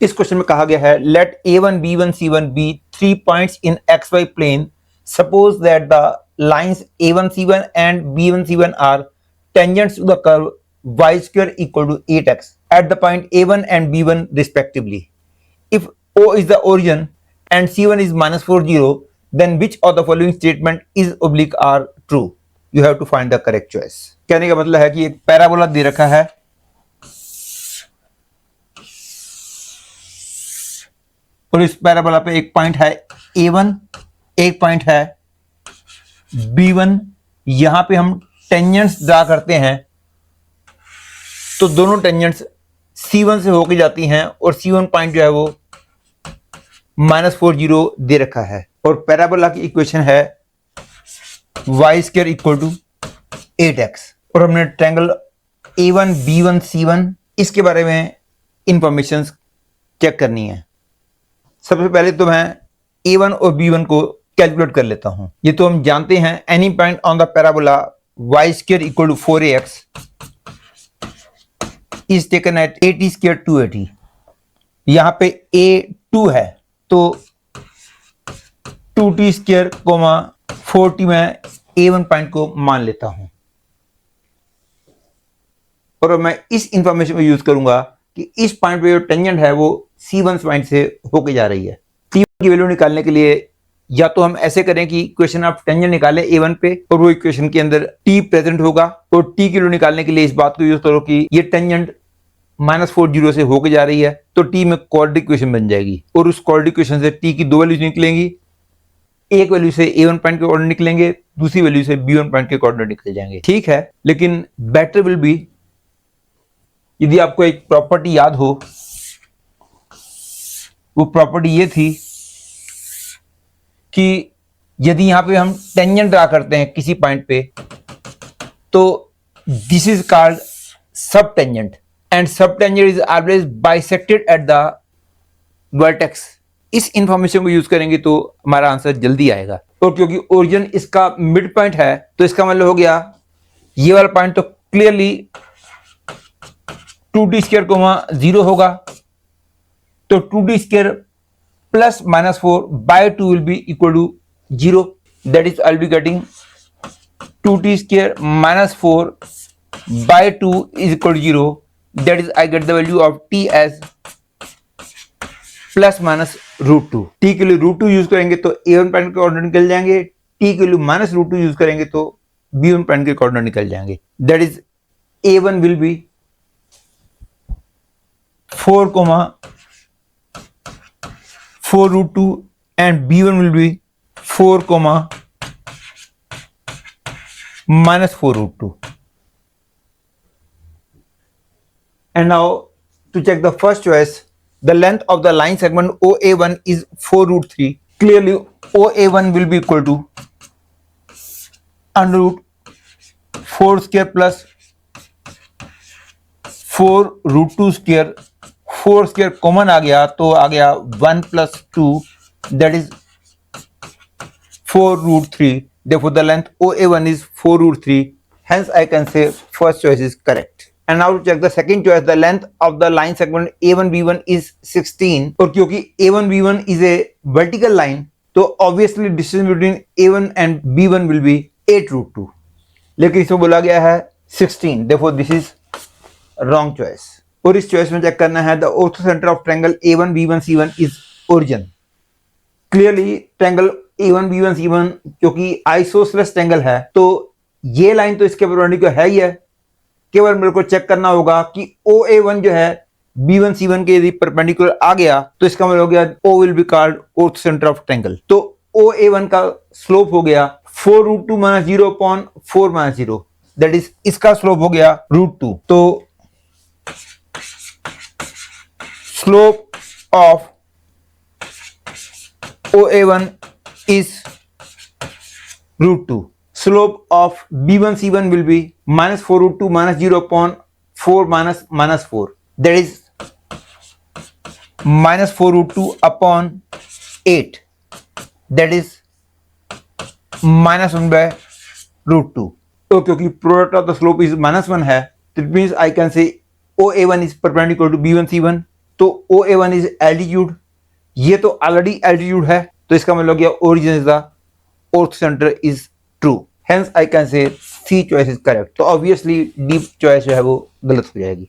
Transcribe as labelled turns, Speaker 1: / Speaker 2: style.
Speaker 1: इस क्वेश्चन में कहा गया है late a1 b1 c1 be 3 points in xy plane. Suppose that the lines a1 c1 and b1 c1 are tangents to the curve y square equal to 8x at the point a1 and b1 respectively. If o is the origin and c1 is minus 4 0, then which of the following statement is oblique are true? You have to find the correct choice. कहने का मतलब है कि एक parabola दे रखा है और इस पैराबोला पे एक पॉइंट है a1, एक पॉइंट है b1. यहां पे हम टेंजेंट्स ड्रा करते हैं तो दोनों टेंजेंट्स c1 से होके जाती हैं और c1 पॉइंट जो है वो -40 दे रखा है और पैराबोला की इक्वेशन है y square equal to 8x और हमने ट्रायंगल a1 b1 c1 इसके बारे में इंफॉर्मेशन चेक करनी है. सबसे पहले तो मैं a1 और b1 को कैलकुलेट कर लेता हूं. ये तो हम जानते हैं any point on the parabola y square equal to 4ax is taken at 80 square 280. यहां पे a2 है तो 2t स्क्वायर 4t में a1 पॉइंट को मान लेता हूं और मैं इस इंफॉर्मेशन को यूज करूंगा कि इस पॉइंट पे जो टेंजेंट है वो c1 पॉइंट से होके जा रही है. c1 की वैल्यू निकालने के लिए या तो हम ऐसे करें कि इक्वेशन ऑफ टेंजेंट निकालें a1 पे और वो इक्वेशन के अंदर t प्रेजेंट होगा और t की वैल्यू निकालने के लिए इस बात को यूज करो कि ये टेंजेंट -40 से होके जा रही है तो t में क्वाड्रेटिक इक्वेशन बन जाएगी और उस क्वाड्रेटिक इक्वेशन से t की दो वैल्यूज निकलेंगी. एक वैल्यू से a1 पॉइंट के कोऑर्डिनेट निकलेंगे, दूसरी वैल्यू से b1 पॉइंट के कोऑर्डिनेट निकल जाएंगे. ठीक है, लेकिन बेटर विल बी यदि आपको एक प्रॉपर्टी याद हो, वो प्रॉपर्टी ये थी कि यदि यहां पे हम टेंजेंट ड्रा करते हैं किसी पॉइंट पे तो दिस इज कॉल्ड सब टेंजेंट एंड सब tangent is always bisected at the vertex. इस इंफॉर्मेशन को यूज करेंगे तो हमारा आंसर जल्दी आएगा और क्योंकि ओरिजिन इसका मिड पॉइंट है तो इसका मतलब हो गया ये वाला पॉइंट तो क्लियरली 2t स्क्वायर 0 होगा तो 2t square plus -4 by 2 will be equal to 0. That is I will be getting 2t square -4 by 2 is equal to 0. That is I get the value of t as +-√2. t के लिए √2 use करेंगे तो a1 point के coordinate निकल जाएंगे, t के लिए -√2 use करेंगे तो b1 पॉइंट के कोऑर्डिनेट निकल जाएंगे. That is a1 will be 4,4√2 and b1 will be 4,-4√2. And now to check the first choice, the length of the line segment OA1 is 4√3. Clearly OA1 will be equal to √4 square plus 4√2 square. 4 square common आ गया तो आ गया 1 + 2 that is 4√3. Therefore the length OA1 is 4√3. Hence I can say first choice is correct. And now to check the second choice, the length of the line segment A1B1 is 16. और क्योंकि A1B1 is a vertical line तो obviously distance between A1 and B1 will be 8√2. लेकिन इसमें बोला गया है 16. Therefore this is wrong choice. और इस चॉइस में चेक करना है the ortho centre of triangle A1 B1 C1 is origin. Clearly triangle A1 B1 C1 क्योंकि आइसोसेलेस ट्रायंगल है तो ये लाइन तो इसके परपेंडिकुलर है ही है. केवल मेरे को चेक करना होगा कि OA1 जो है B1 C1 के यदि परपेंडिकुलर आ गया तो इसका मतलब हो गया O will be called ortho centre of triangle. तो OA1 का स्लोप हो गया 4√2 - 0/4 - 0. दैट इज इसका स्लोप हो गया √2. तो slope of OA1 is √2. Slope of B1 C1 will be -4√2 - 0/4 - 4. That is -4√2 upon 8. That is -1/√2. तो क्योंकि product of the slope is -1 है, that means I can say OA1 is perpendicular to B1 C1. तो OA1 is altitude, ये तो already altitude है, तो इसका मतलब क्या origin is the orthocentre is true, hence I can say C choice is correct. तो obviously D choice जो है वो गलत हो जाएगी।